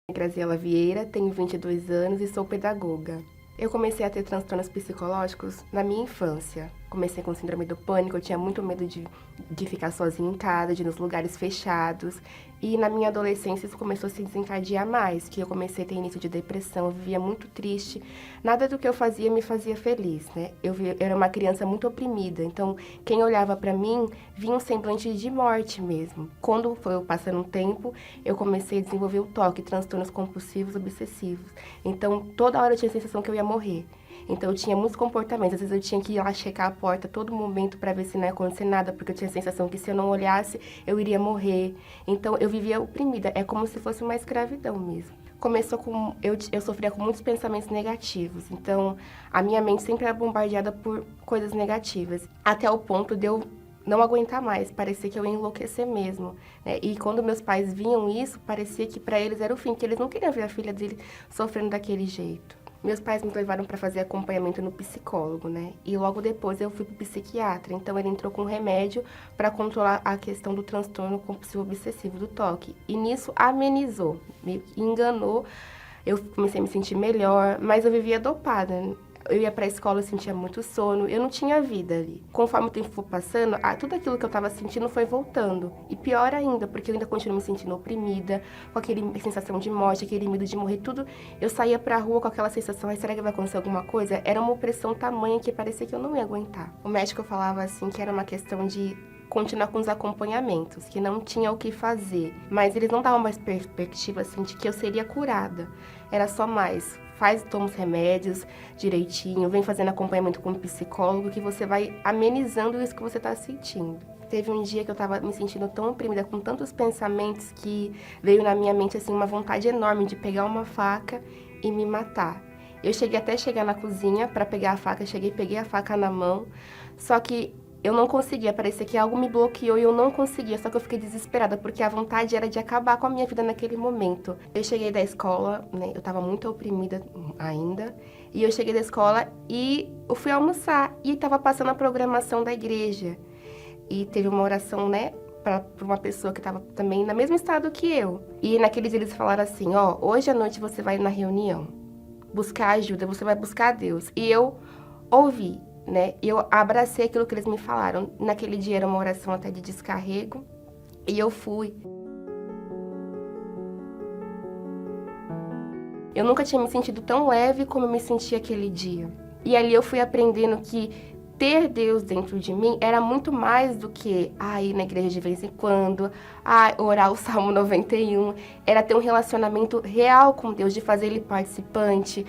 Graziela Vieira, tenho 22 anos e sou pedagoga. Eu comecei a ter transtornos psicológicos na minha infância. Comecei com síndrome do pânico, eu tinha muito medo de ficar sozinha em casa, de ir nos lugares fechados. E na minha adolescência isso começou a se desencadear mais, que eu comecei a ter início de depressão, eu vivia muito triste. Nada do que eu fazia me fazia feliz, né? Eu era uma criança muito oprimida, então quem olhava pra mim via um semblante de morte mesmo. Quando foi passando um tempo, eu comecei a desenvolver o TOC, transtornos compulsivos obsessivos. Então toda hora eu tinha a sensação que eu ia morrer. Então eu tinha muitos comportamentos, às vezes eu tinha que ir lá checar a porta a todo momento para ver se não ia acontecer nada, porque eu tinha a sensação que se eu não olhasse, eu iria morrer. Então eu vivia oprimida, é como se fosse uma escravidão mesmo. Começou com... Eu sofria com muitos pensamentos negativos, então a minha mente sempre era bombardeada por coisas negativas, até o ponto de eu não aguentar mais, parecia que eu ia enlouquecer mesmo, né? E quando meus pais viam isso, parecia que para eles era o fim, que eles não queriam ver a filha dele sofrendo daquele jeito. Meus pais me levaram para fazer acompanhamento no psicólogo, né? E logo depois eu fui pro psiquiatra. Então ele entrou com remédio para controlar a questão do transtorno compulsivo obsessivo do TOC. E nisso amenizou, me enganou. Eu comecei a me sentir melhor, mas eu vivia dopada. Eu ia pra escola, eu sentia muito sono, eu não tinha vida ali. Conforme o tempo foi passando, tudo aquilo que eu tava sentindo foi voltando. E pior ainda, porque eu ainda continuo me sentindo oprimida, com aquela sensação de morte, aquele medo de morrer, tudo. Eu saía pra rua com aquela sensação, será que vai acontecer alguma coisa? Era uma opressão tamanha que parecia que eu não ia aguentar. O médico falava assim que era uma questão de continuar com os acompanhamentos, que não tinha o que fazer. Mas eles não davam mais perspectiva, assim, de que eu seria curada. Era só mais, toma os remédios direitinho, vem fazendo acompanhamento com um psicólogo, que você vai amenizando isso que você tá sentindo. Teve um dia que eu tava me sentindo tão oprimida, com tantos pensamentos, que veio na minha mente, assim, uma vontade enorme de pegar uma faca e me matar. Eu cheguei até chegar na cozinha para pegar a faca, peguei a faca na mão, só que eu não conseguia, parecia que algo me bloqueou e eu não conseguia, só que eu fiquei desesperada, porque a vontade era de acabar com a minha vida naquele momento. Eu cheguei da escola, né, eu tava muito oprimida ainda, e eu cheguei da escola e eu fui almoçar, e tava passando a programação da igreja. E teve uma oração, né, para uma pessoa que tava também no mesmo estado que eu. E naqueles dias eles falaram assim, hoje à noite você vai na reunião buscar ajuda, você vai buscar a Deus. E eu ouvi, né? Eu abracei aquilo que eles me falaram. Naquele dia era uma oração até de descarrego. E eu fui. Eu nunca tinha me sentido tão leve como eu me senti aquele dia. E ali eu fui aprendendo que ter Deus dentro de mim era muito mais do que ir na igreja de vez em quando, orar o Salmo 91. Era ter um relacionamento real com Deus, de fazer Ele participante,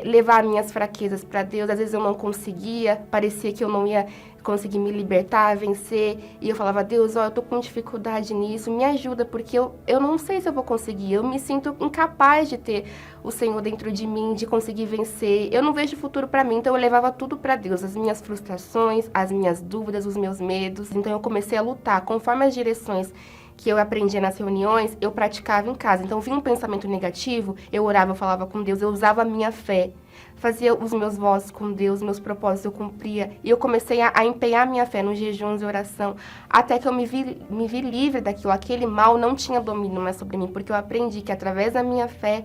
levar minhas fraquezas para Deus. Às vezes eu não conseguia, parecia que eu não ia conseguir me libertar, vencer. E eu falava, Deus, eu tô com dificuldade nisso, me ajuda, porque eu não sei se eu vou conseguir. Eu me sinto incapaz de ter o Senhor dentro de mim, de conseguir vencer. Eu não vejo futuro para mim, então eu levava tudo para Deus, as minhas frustrações, as minhas dúvidas, os meus medos. Então eu comecei a lutar, conforme as direções que eu aprendia nas reuniões, eu praticava em casa. Então vinha um pensamento negativo, eu orava, eu falava com Deus, eu usava a minha fé. Fazia os meus votos com Deus, meus propósitos eu cumpria. E eu comecei a empenhar minha fé nos jejuns e oração, até que eu me vi livre daquilo. Aquele mal não tinha domínio mais sobre mim, porque eu aprendi que através da minha fé,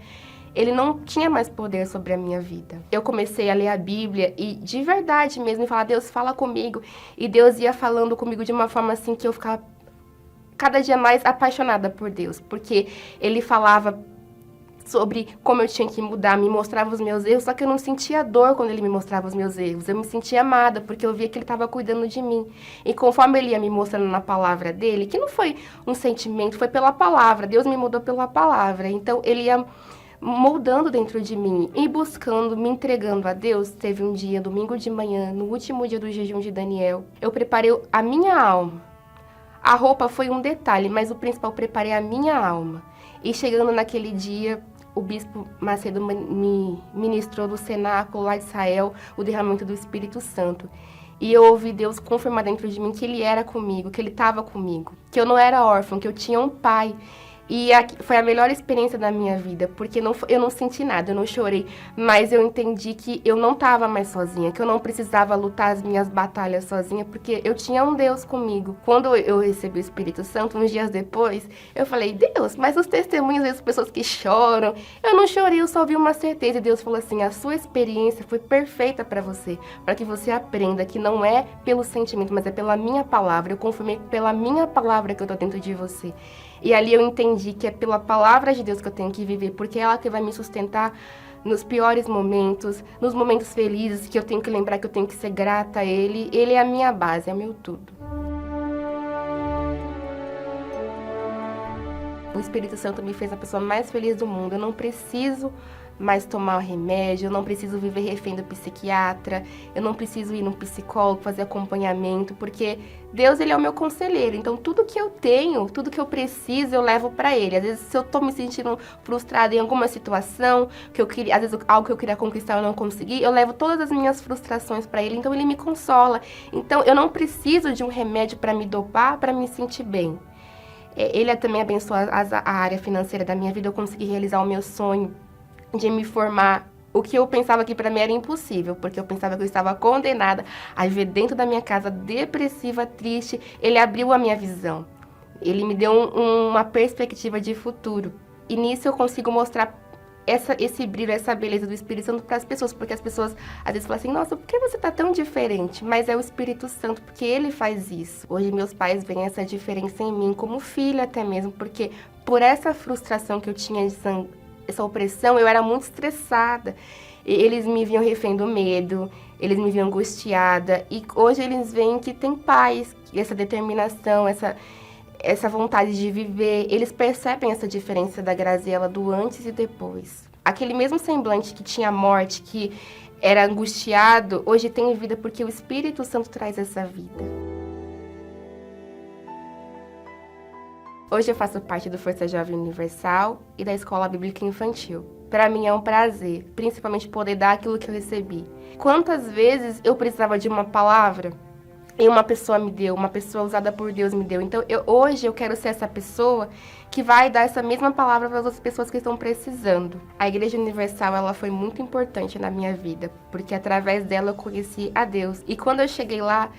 ele não tinha mais poder sobre a minha vida. Eu comecei a ler a Bíblia e de verdade mesmo, falar, Deus, fala comigo. E Deus ia falando comigo de uma forma assim que eu ficava cada dia mais apaixonada por Deus, porque Ele falava sobre como eu tinha que mudar, me mostrava os meus erros, só que eu não sentia dor quando Ele me mostrava os meus erros. Eu me sentia amada, porque eu via que Ele estava cuidando de mim. E conforme Ele ia me mostrando na palavra dEle, que não foi um sentimento, foi pela palavra, Deus me mudou pela palavra. Então Ele ia moldando dentro de mim e buscando, me entregando a Deus. Teve um dia, domingo de manhã, no último dia do jejum de Daniel, eu preparei a minha alma. A roupa foi um detalhe, mas o principal, eu preparei a minha alma. E chegando naquele dia, o bispo Macedo me ministrou do cenáculo lá de Israel o derramamento do Espírito Santo. E eu ouvi Deus confirmar dentro de mim que Ele era comigo, que Ele estava comigo, que eu não era órfã, que eu tinha um pai. E foi a melhor experiência da minha vida, porque eu não senti nada, eu não chorei, mas eu entendi que eu não estava mais sozinha, que eu não precisava lutar as minhas batalhas sozinha, porque eu tinha um Deus comigo. Quando eu recebi o Espírito Santo, uns dias depois, eu falei, Deus, mas os testemunhos das pessoas que choram, eu não chorei, eu só vi uma certeza. E Deus falou assim, a sua experiência foi perfeita para você, para que você aprenda que não é pelo sentimento, mas é pela minha palavra. Eu confirmei pela minha palavra que eu tô dentro de você. E ali eu entendi que é pela palavra de Deus que eu tenho que viver, porque é ela que vai me sustentar nos piores momentos, nos momentos felizes, que eu tenho que lembrar que eu tenho que ser grata a Ele. Ele é a minha base, é meu tudo. O Espírito Santo me fez a pessoa mais feliz do mundo. Eu não preciso mais tomar remédio, eu não preciso viver refém do psiquiatra, eu não preciso ir num psicólogo, fazer acompanhamento, porque Deus, Ele é o meu conselheiro. Então, tudo que eu tenho, tudo que eu preciso, eu levo para Ele. Às vezes, se eu tô me sentindo frustrada em alguma situação, que eu queria, às vezes algo que eu queria conquistar eu não consegui, eu levo todas as minhas frustrações para Ele, então Ele me consola. Então, eu não preciso de um remédio para me dopar, para me sentir bem. Ele também abençoou a área financeira da minha vida, eu consegui realizar o meu sonho de me formar, o que eu pensava que para mim era impossível, porque eu pensava que eu estava condenada a viver dentro da minha casa depressiva, triste. Ele abriu a minha visão, ele me deu uma perspectiva de futuro, e nisso eu consigo mostrar esse brilho, essa beleza do Espírito Santo para as pessoas, porque as pessoas às vezes falam assim, nossa, por que você tá tão diferente? Mas é o Espírito Santo, porque ele faz isso. Hoje meus pais veem essa diferença em mim, como filha até mesmo, porque por essa frustração que eu tinha, essa opressão, eu era muito estressada. E eles me viam refém do medo, eles me viam angustiada, e hoje eles veem que tem paz, essa determinação, essa vontade de viver. Eles percebem essa diferença da Graziela do antes e depois. Aquele mesmo semblante que tinha morte, que era angustiado, hoje tem vida porque o Espírito Santo traz essa vida. Hoje eu faço parte do Força Jovem Universal e da Escola Bíblica Infantil. Para mim é um prazer, principalmente poder dar aquilo que eu recebi. Quantas vezes eu precisava de uma palavra e uma pessoa me deu, uma pessoa usada por Deus me deu. Então, hoje eu quero ser essa pessoa que vai dar essa mesma palavra para as outras pessoas que estão precisando. A Igreja Universal, ela foi muito importante na minha vida, porque através dela eu conheci a Deus. E quando eu cheguei lá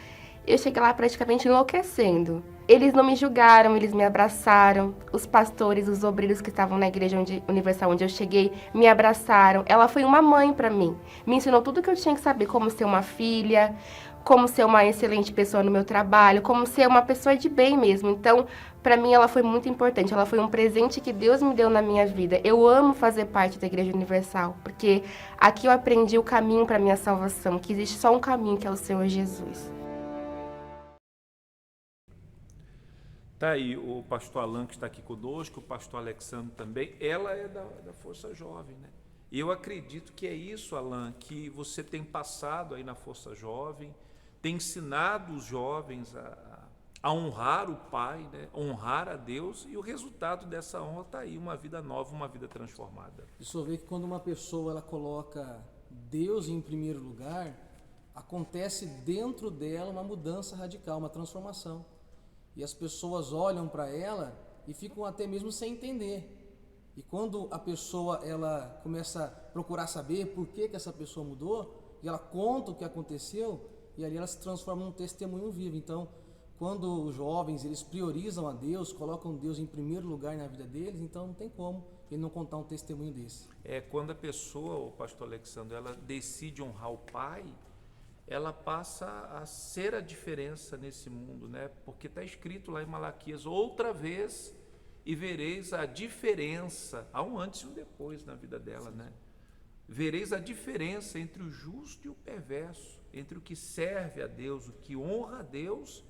praticamente enlouquecendo. Eles não me julgaram, eles me abraçaram. Os pastores, os obreiros que estavam na Igreja Universal onde eu cheguei, me abraçaram. Ela foi uma mãe para mim. Me ensinou tudo que eu tinha que saber, como ser uma filha, como ser uma excelente pessoa no meu trabalho, como ser uma pessoa de bem mesmo. Então, para mim, ela foi muito importante. Ela foi um presente que Deus me deu na minha vida. Eu amo fazer parte da Igreja Universal, porque aqui eu aprendi o caminho para minha salvação, que existe só um caminho, que é o Senhor Jesus. Tá aí o pastor Alan, que está aqui conosco, o pastor Alexandre também. Ela é da Força Jovem, né? E eu acredito que é isso, Alan, que você tem passado aí na Força Jovem, tem ensinado os jovens a honrar o Pai, né? Honrar a Deus, e o resultado dessa honra está aí, uma vida nova, uma vida transformada. Isso vê que quando uma pessoa ela coloca Deus em primeiro lugar, acontece dentro dela uma mudança radical, uma transformação. E as pessoas olham para ela e ficam até mesmo sem entender. E quando a pessoa ela começa a procurar saber por que essa pessoa mudou, e ela conta o que aconteceu, e ali ela se transforma num testemunho vivo. Então, quando os jovens eles priorizam a Deus, colocam Deus em primeiro lugar na vida deles, então não tem como ele não contar um testemunho desse. Quando a pessoa, o pastor Alexandre, ela decide honrar o Pai, ela passa a ser a diferença nesse mundo, né? Porque está escrito lá em Malaquias, outra vez, e vereis a diferença, há um antes e um depois na vida dela, né? Vereis a diferença entre o justo e o perverso, entre o que serve a Deus, o que honra a Deus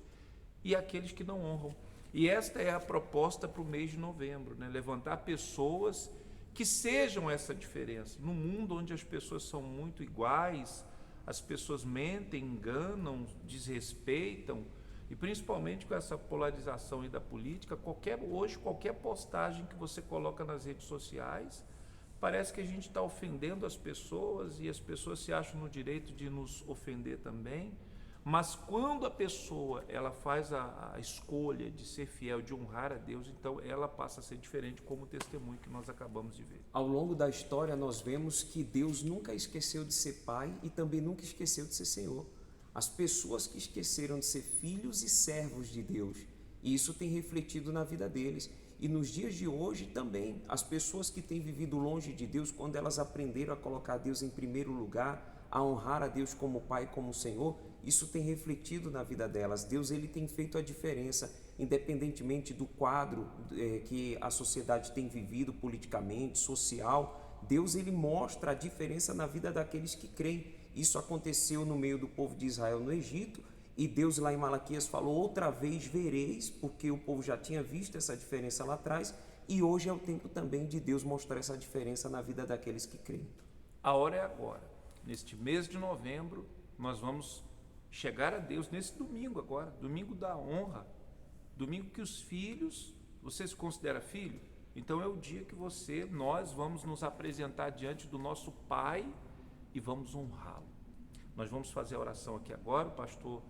e aqueles que não honram. E esta é a proposta para o mês de novembro, né? Levantar pessoas que sejam essa diferença. No mundo onde as pessoas são muito iguais, as pessoas mentem, enganam, desrespeitam, e principalmente com essa polarização aí da política, hoje qualquer postagem que você coloca nas redes sociais, parece que a gente está ofendendo as pessoas, e as pessoas se acham no direito de nos ofender também. Mas quando a pessoa ela faz a escolha de ser fiel, de honrar a Deus, então ela passa a ser diferente, como o testemunho que nós acabamos de ver. Ao longo da história, nós vemos que Deus nunca esqueceu de ser pai e também nunca esqueceu de ser Senhor. As pessoas que esqueceram de ser filhos e servos de Deus, e isso tem refletido na vida deles. E nos dias de hoje também, as pessoas que têm vivido longe de Deus, quando elas aprenderam a colocar Deus em primeiro lugar, a honrar a Deus como Pai, como Senhor, isso tem refletido na vida delas. Deus ele tem feito a diferença, independentemente do quadro que a sociedade tem vivido politicamente, social. Deus ele mostra a diferença na vida daqueles que creem. Isso aconteceu no meio do povo de Israel no Egito, e Deus lá em Malaquias falou: outra vez vereis, porque o povo já tinha visto essa diferença lá atrás, e hoje é o tempo também de Deus mostrar essa diferença na vida daqueles que creem. A hora é agora. Neste mês de novembro, nós vamos chegar a Deus nesse domingo agora, domingo da honra, domingo que os filhos, você se considera filho? Então é o dia que nós vamos nos apresentar diante do nosso Pai e vamos honrá-lo. Nós vamos fazer a oração aqui agora, o pastor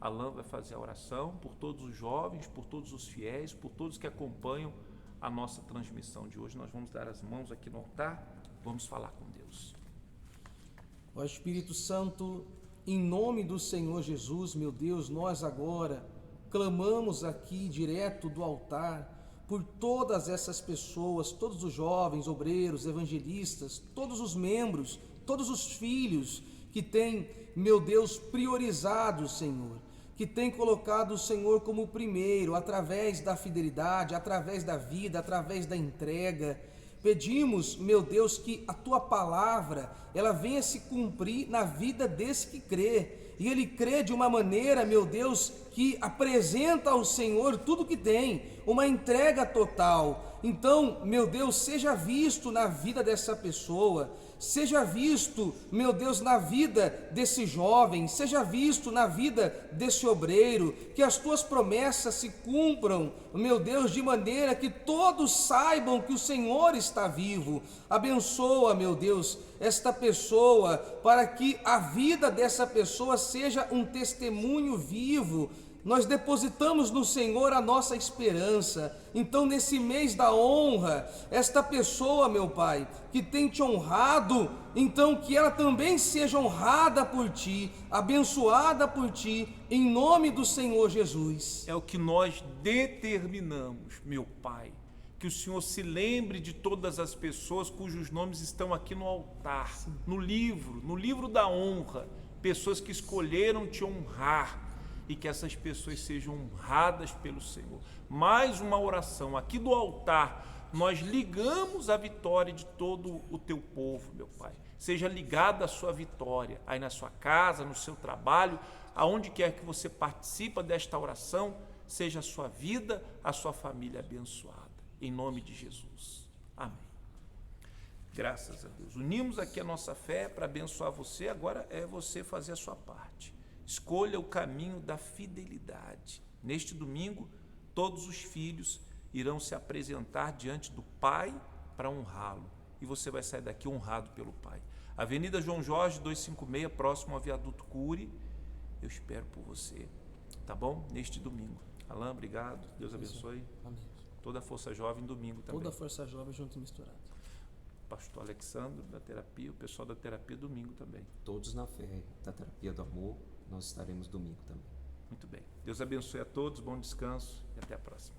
Alan vai fazer a oração por todos os jovens, por todos os fiéis, por todos que acompanham a nossa transmissão de hoje. Nós vamos dar as mãos aqui no altar, vamos falar com Deus. Ó Espírito Santo, em nome do Senhor Jesus, meu Deus, nós agora clamamos aqui direto do altar por todas essas pessoas, todos os jovens, obreiros, evangelistas, todos os membros, todos os filhos que têm, meu Deus, priorizado, Senhor, que têm colocado o Senhor como o primeiro, através da fidelidade, através da vida, através da entrega. Pedimos, meu Deus, que a Tua palavra, ela venha se cumprir na vida desse que crê. E ele crê de uma maneira, meu Deus, que apresenta ao Senhor tudo que tem, uma entrega total. Então, meu Deus, seja visto na vida dessa pessoa, seja visto, meu Deus, na vida desse jovem, seja visto na vida desse obreiro, que as tuas promessas se cumpram, meu Deus, de maneira que todos saibam que o Senhor está vivo. Abençoa, meu Deus, esta pessoa, para que a vida dessa pessoa seja um testemunho vivo. Nós depositamos no Senhor a nossa esperança. Então, nesse mês da honra, esta pessoa, meu Pai, que tem te honrado, então que ela também seja honrada por ti, abençoada por ti, em nome do Senhor Jesus. É o que nós determinamos, meu Pai, que o Senhor se lembre de todas as pessoas cujos nomes estão aqui no altar, no livro da honra, pessoas que escolheram te honrar, e que essas pessoas sejam honradas pelo Senhor. Mais uma oração aqui do altar, nós ligamos a vitória de todo o teu povo, meu Pai. Seja ligada a sua vitória, aí na sua casa, no seu trabalho, aonde quer que você participe desta oração, seja a sua vida, a sua família abençoada. Em nome de Jesus. Amém. Graças a Deus. Unimos aqui a nossa fé para abençoar você, agora é você fazer a sua parte. Escolha o caminho da fidelidade. Neste domingo, todos os filhos irão se apresentar diante do Pai para honrá-lo. E você vai sair daqui honrado pelo Pai. Avenida João Jorge, 256, próximo ao Viaduto Cury. Eu espero por você, tá bom? Neste domingo. Alan, obrigado. Deus abençoe. Amém. Toda a Força Jovem, domingo também. Toda a Força Jovem junto e misturado. Pastor Alexandre, da terapia, o pessoal da terapia, domingo também. Todos na fé da terapia do amor, nós estaremos domingo também. Muito bem. Deus abençoe a todos, bom descanso e até a próxima.